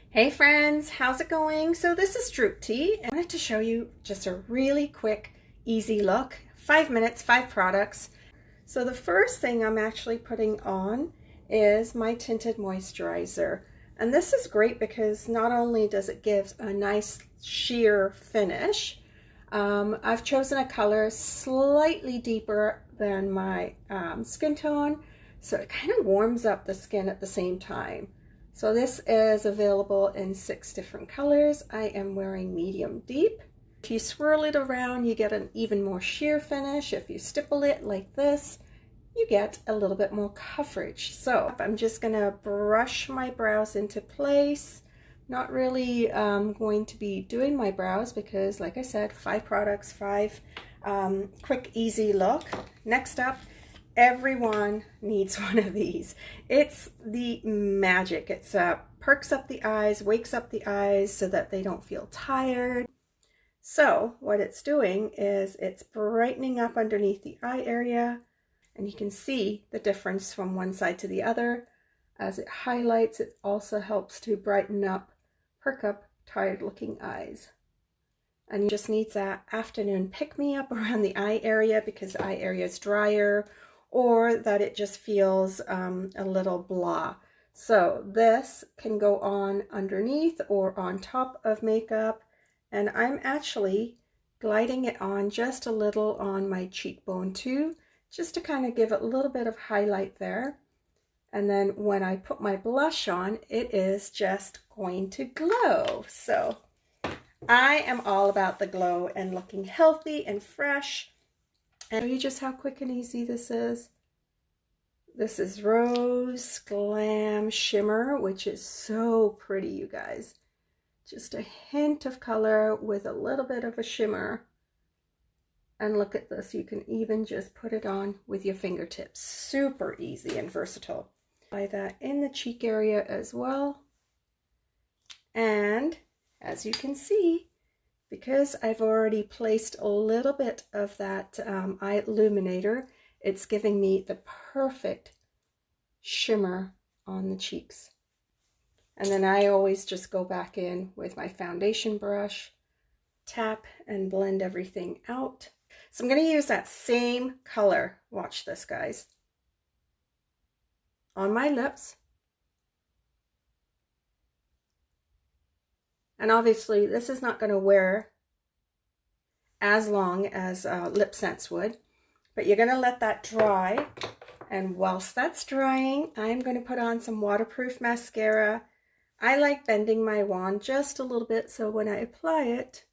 Hey friends, how's it going? So this is Drupti, and I wanted to show you just a really quick, easy look. 5 minutes, 5 products. So the first thing I'm actually putting on is my tinted moisturizer. And this is great because not only does it give a nice sheer finish, I've chosen a color slightly deeper than my skin tone, so it kind of warms up the skin at the same time. So this is available in 6 different colors. I am wearing medium deep. If you swirl it around, you get an even more sheer finish. If you stipple it like this, you get a little bit more coverage. So I'm just gonna brush my brows into place. Not really going to be doing my brows because, like I said, 5 products, 5 quick, easy look. Next up, everyone needs one of these. It's the magic. It's perks up the eyes, wakes up the eyes so that they don't feel tired. So what it's doing is it's brightening up underneath the eye area, and you can see the difference from one side to the other. As it highlights, it also helps to brighten up, perk up tired looking eyes. And you just need that afternoon pick-me-up around the eye area because the eye area is drier, or that it just feels a little blah. So this can go on underneath or on top of makeup, and I'm actually gliding it on just a little on my cheekbone too, just to kind of give it a little bit of highlight there. And then when I put my blush on, it is just going to glow. So I am all about the glow and looking healthy and fresh. And show you just how quick and easy this is. This is Rose Glam Shimmer, which is so pretty, you guys. Just a hint of color with a little bit of a shimmer. And look at this, you can even just put it on with your fingertips. Super easy and versatile. Apply that in the cheek area as well. And as you can see, because I've already placed a little bit of that Eyeluminator, it's giving me the perfect shimmer on the cheeks. And then I always just go back in with my foundation brush, tap and blend everything out. So I'm going to use that same color, watch this guys, on my lips. And obviously this is not going to wear as long as Lipsense would, but you're going to let that dry. And whilst that's drying, I'm going to put on some waterproof mascara. I like bending my wand just a little bit so when I apply it,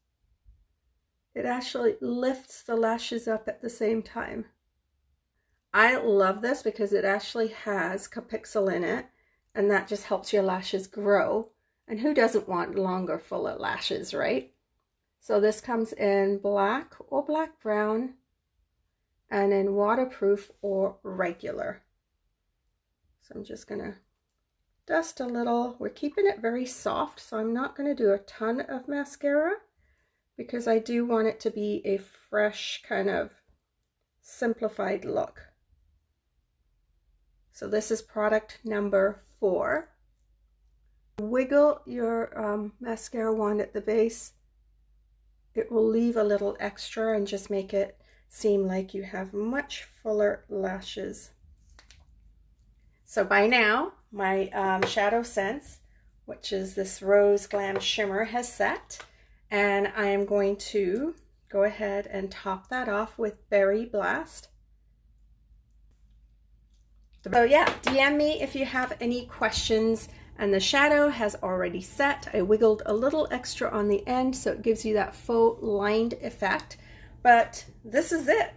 it actually lifts the lashes up at the same time. I love this because it actually has Capixyl in it, and that just helps your lashes grow. And who doesn't want longer, fuller lashes, right? So this comes in black or black brown, and in waterproof or regular. So I'm just gonna dust a little. We're keeping it very soft, so I'm not gonna do a ton of mascara because I do want it to be a fresh kind of simplified look. So this is product number 4. Wiggle your mascara wand at the base. It will leave a little extra and just make it seem like you have much fuller lashes. So by now, my Shadowsense, which is this Rose Glam Shimmer, has set. And I am going to go ahead and top that off with Berry Blast. So yeah, DM me if you have any questions. And the shadow has already set. I wiggled a little extra on the end so it gives you that faux lined effect. But this is it.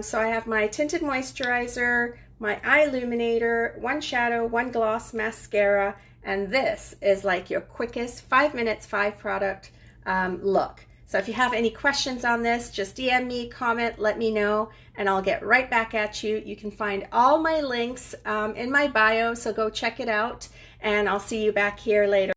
So I have my tinted moisturizer, my Eyeluminator, 1 shadow, 1 gloss mascara, and this is like your quickest 5 minutes, 5 product look. So if you have any questions on this, just DM me, comment, let me know, and I'll get right back at you. You can find all my links in my bio, so go check it out, and I'll see you back here later.